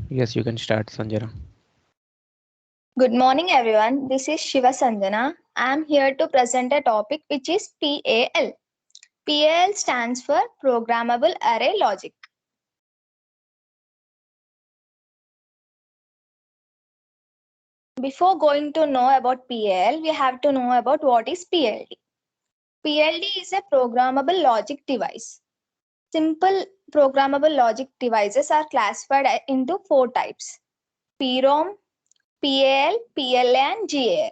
Yes, you can start, Sanjana. Good morning, everyone. This is Shiva Sanjana. I am here to present a topic which is PAL. PAL stands for Programmable Array Logic. Before going to know about PAL, we have to know about what is PLD. PLD is a programmable logic device. Simple programmable logic devices are classified into four types: PROM, PAL, PLA, and GAL.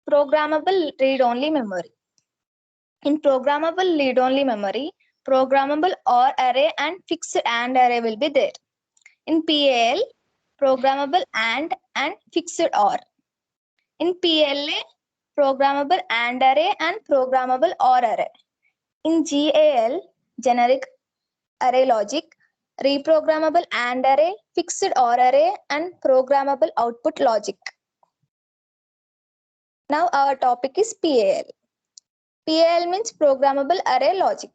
Programmable read-only memory. In programmable read-only memory, programmable OR array and fixed AND array will be there. In PAL, programmable and fixed OR. In PLA, programmable AND array and programmable OR array. In GAL, generic array logic, reprogrammable AND array, fixed OR array, and programmable output logic. Now our topic is PAL. PAL means programmable array logic.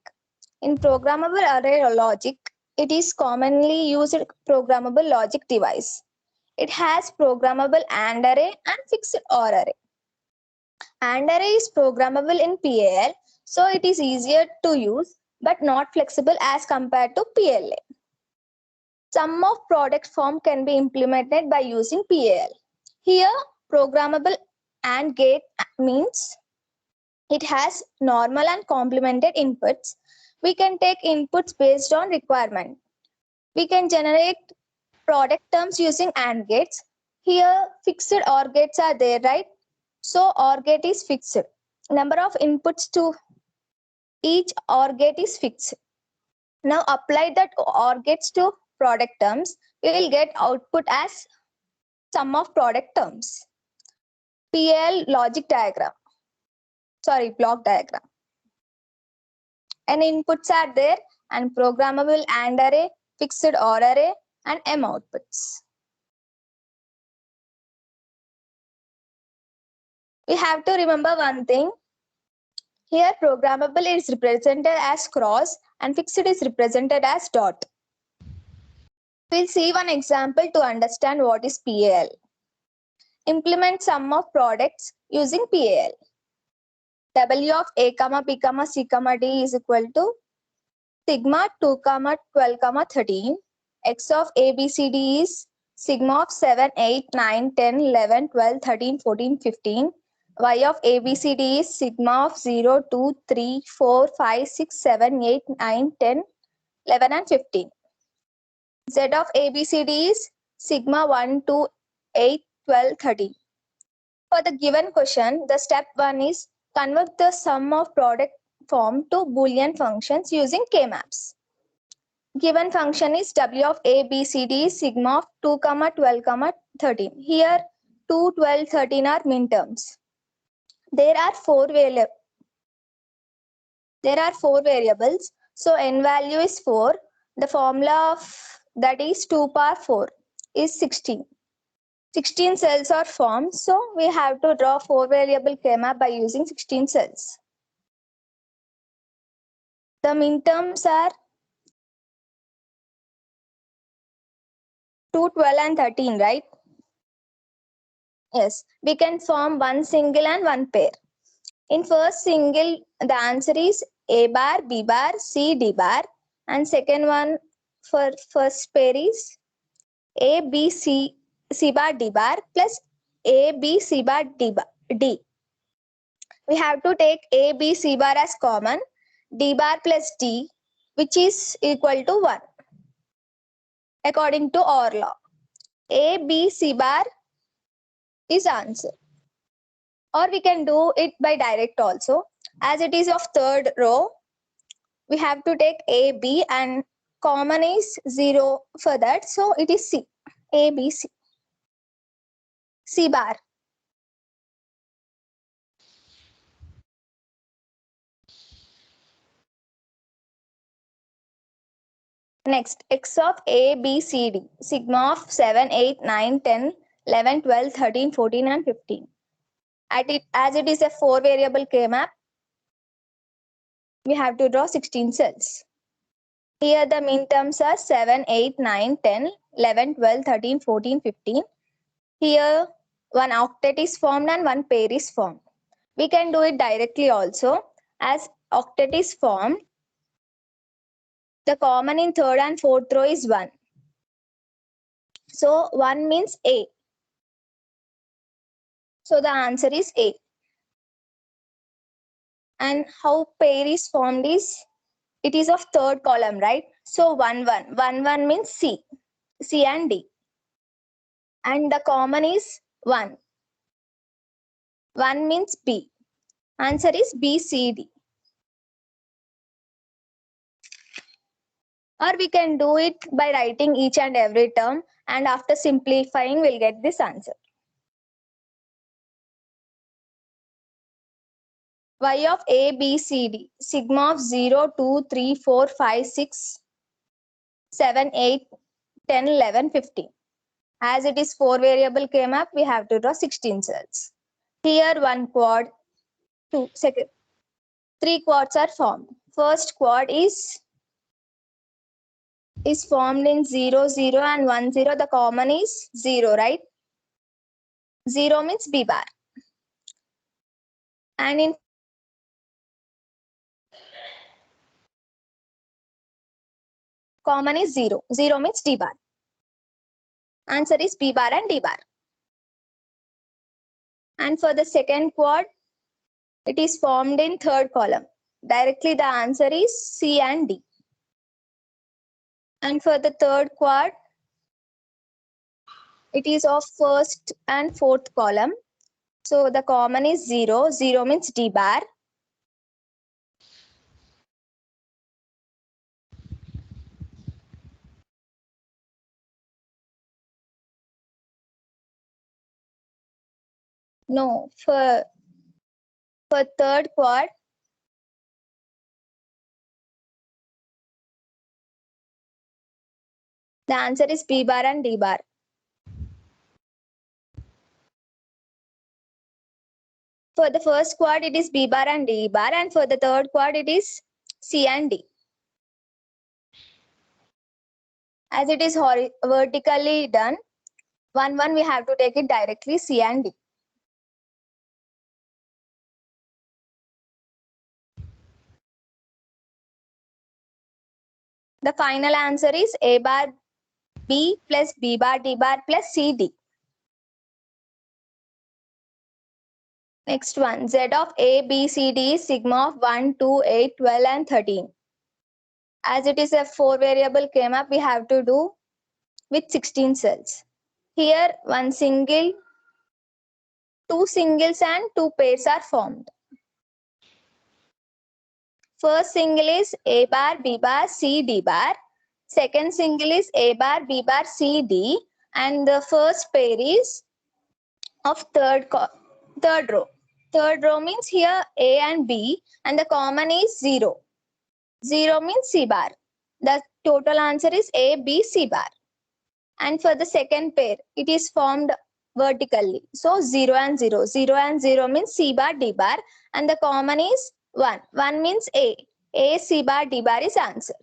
In programmable array logic, it is commonly used programmable logic device. It has programmable AND array and fixed OR array. AND array is programmable in PAL, so it is easier to use but not flexible as compared to PLA. Sum of product form can be implemented by using PAL. Here, programmable AND gate means it has normal and complemented inputs. We can take inputs based on requirement. We can generate product terms using AND gates. Here, fixed OR gates are there, right? So, OR gate is fixed. Number of inputs to each OR gate is fixed. Now, apply that OR gates to product terms. We will get output as sum of product terms. PL logic diagram. Block diagram. N inputs are there and programmable AND array, fixed OR array, and M outputs. We have to remember one thing. Here, programmable is represented as cross and fixed is represented as dot. We'll see one example to understand what is PAL. Implement sum of products using PAL. W of A, B, C, D is equal to sigma 2, 12, 13. X of A, B, C, D is sigma of 7, 8, 9, 10, 11, 12, 13, 14, 15. Y of A, B, C, D is sigma of 0, 2, 3, 4, 5, 6, 7, 8, 9, 10, 11, and 15. Z of A, B, C, D is sigma 1, 2, 8, 12, 13. For the given question, the step 1 is convert the sum of product form to Boolean functions using K-maps. Given function is W of A, B, C, D is sigma of 2, 12, 13. Here 2, 12, 13 are minterms. There are four variables. So n value is 4. The formula of that is 2 power 4 is 16. 16 cells are formed. So we have to draw 4 variable K-map by using 16 cells. The minterms are 2, 12 and 13, right? Yes, we can form one single and one pair. In first single, the answer is A bar, B bar, C, D bar. And second one for first pair is A, B, C, C bar, D bar plus A, B, C bar, D bar, D. We have to take A, B, C bar as common, D bar plus D, which is equal to 1. According to OR law, A, B, C bar is answer. Or we can do it by direct also. As it is of third row, we have to take A, B and common is 0 for that. So it is C. A, B, C. C bar. Next, X of A, B, C, D. Sigma of 7, 8, 9, 10, 11, 12, 13, 14 and 15. As it is a 4 variable K-map, we have to draw 16 cells. Here the minterms are 7, 8, 9, 10, 11, 12, 13, 14, 15. Here one octet is formed and one pair is formed. We can do it directly also. As octet is formed, the common in third and fourth row is 1. So 1 means A. So the answer is A. And how pair is formed is, it is of third column, right? So 1, 1. 1, 1 means C. C and D. And the common is 1. 1 means B. Answer is B, C, D. Or we can do it by writing each and every term, and after simplifying we'll get this answer. Y of A, B, C, D. Sigma of 0, 2, 3, 4, 5, 6, 7, 8, 10, 11, 15. As it is 4 variable came up, we have to draw 16 cells. Here one quad, three quads are formed. First quad is formed in 0, 0 and 1, 0. The common is 0, right? 0 means B bar. And in common is 0. 0 means D bar. Answer is B bar and D bar. And for the second quad, it is formed in third column. Directly the answer is C and D. And for the third quad, it is of first and fourth column. So the common is 0. 0 means D bar. No, for third quad, the answer is B bar and D bar. For the first quad, it is B bar and D bar. And for the third quad, it is C and D. As it is vertically done, 1, 1, we have to take it directly C and D. The final answer is A bar B plus B bar D bar plus C D. Next one, Z of A, B, C, D is sigma of 1, 2, 8, 12 and 13. As it is a 4 variable came up, we have to do with 16 cells. Here one single, 2 singles and 2 pairs are formed. First single is A bar, B bar, C, D bar. Second single is A bar, B bar, C, D. And the first pair is of third row. Third row means here A and B, and the common is 0. 0 means C bar. The total answer is A, B, C bar. And for the second pair, it is formed vertically. So 0 and 0. 0 and 0 means C bar, D bar. And the common is 1. 1 means A. A, C bar, D bar is answer.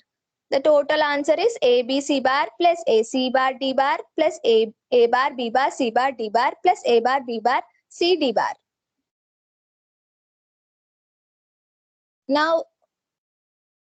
The total answer is A, B, C bar plus A, C bar, D bar plus A bar, B bar, C bar, D bar plus A bar, B bar, C, D bar. Now,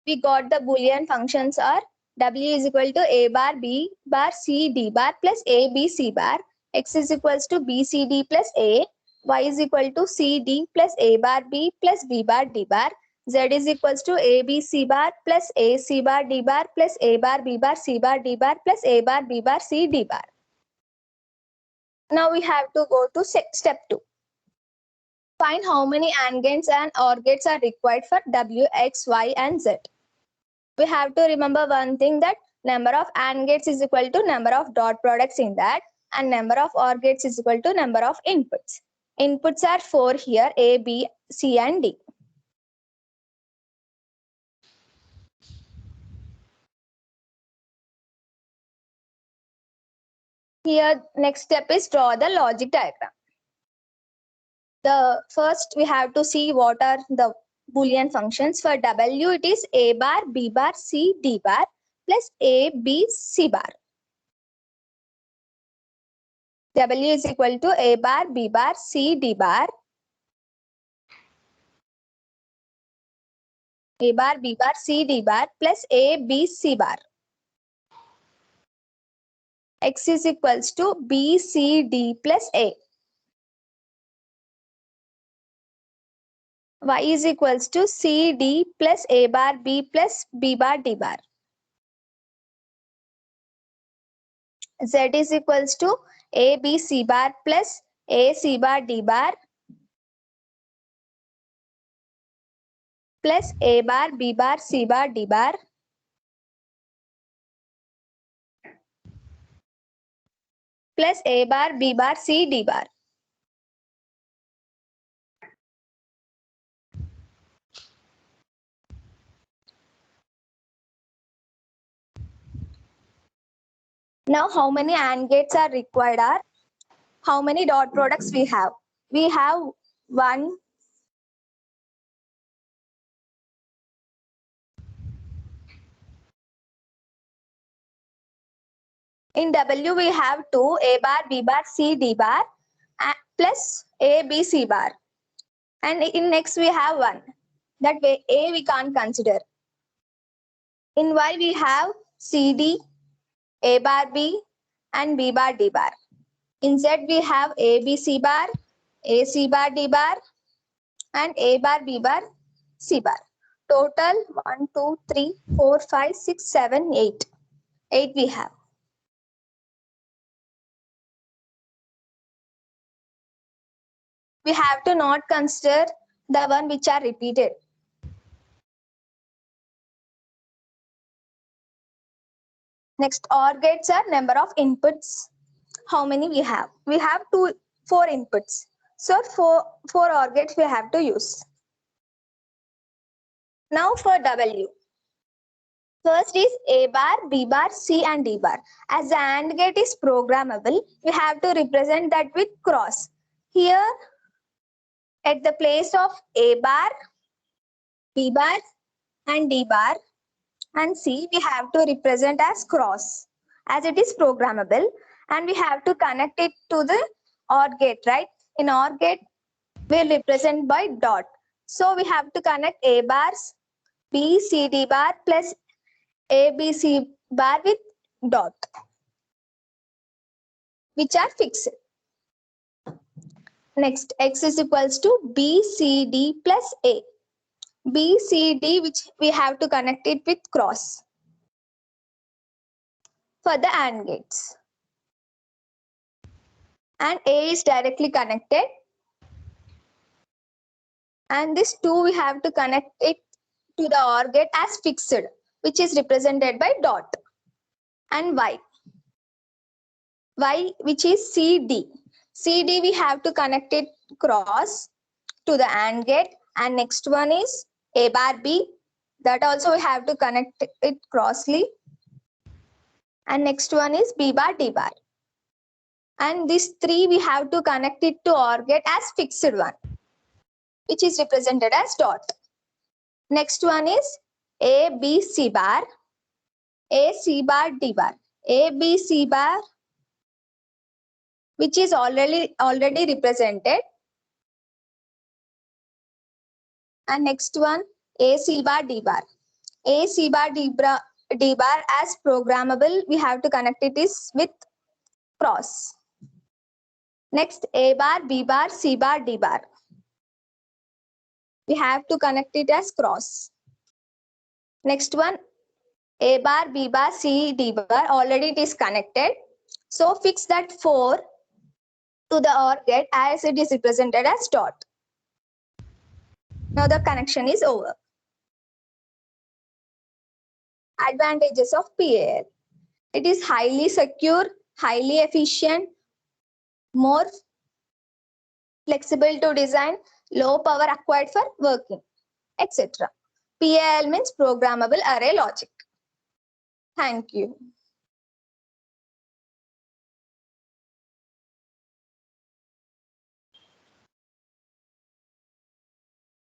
we got the Boolean functions are W is equal to A bar, B bar, C, D bar plus A, B, C bar. X is equals to B, C, D plus A. Y is equal to C, D plus A bar, B plus B bar, D bar. Z is equals to A, B, C bar plus A, C bar, D bar plus A bar, B bar, C bar, D bar plus A bar, B bar, C, D bar. Now we have to go to step 2. Find how many AND gates and OR gates are required for W, X, Y and Z. We have to remember one thing, that number of AND gates is equal to number of dot products in that, and number of OR gates is equal to number of inputs. Inputs are 4 here, A, B, C and D. Here next step is draw the logic diagram. The first we have to see what are the Boolean functions. For W it is A bar, B bar, C, D bar plus A, B, C bar. W is equal to A bar, B bar, C, D bar. A bar, B bar, C, D bar plus A, B, C bar. X is equals to B, C, D plus A. Y is equals to C, D plus A bar, B plus B bar, D bar. Z is equals to A, B, C bar plus A, C bar, D bar plus A bar, B bar, C bar, D bar plus A bar, B bar, C, D bar. Now, how many AND gates are required are? How many dot products we have? We have 1. In W, we have 2, A bar, B bar, C, D bar plus A, B, C bar. And in X, we have 1. That way, A we can't consider. In Y, we have C, D, A bar, B and B bar, D bar. In Z, we have A, B, C bar, A, C bar, D bar and A bar, B bar, C bar. Total 1, 2, 3, 4, 5, 6, 7, 8. 8 we have. We have to not consider the one which are repeated. Next, OR gates are number of inputs. How many we have? We have 4 inputs. So 4 OR gates we have to use. Now for W. First is A bar, B bar, C and D bar. As the AND gate is programmable, we have to represent that with cross. Here, at the place of A bar, B bar and D bar and C, we have to represent as cross. As it is programmable and we have to connect it to the OR gate, right? In OR gate, we represent by dot. So we have to connect A bars, B, C, D bar plus A, B, C bar with dot, which are fixed. Next, X is equals to B, C, D plus A. B, C, D, which we have to connect it with cross for the AND gates. And A is directly connected. And this 2 we have to connect it to the OR gate as fixed, which is represented by dot. And Y. Y, which is CD. CD we have to connect it cross to the AND gate. And next one is A bar B. That also we have to connect it crossly. And next one is B bar D bar. And this 3 we have to connect it to OR gate as fixed one, which is represented as dot. Next one is A, B, C bar, A, C bar, D bar. A, B, C bar, which is already represented. And next one, A, C bar, D bar. A, C bar, D bar as programmable, we have to connect it is with cross. Next, A bar, B bar, C bar, D bar. We have to connect it as cross. Next one, A bar, B bar, C, D bar, already it is connected. So fix that 4 to the OR gate as it is represented as dot. Now the connection is over. Advantages of PAL. It is highly secure, highly efficient, more flexible to design, low power required for working, etc. PAL means programmable array logic. Thank you.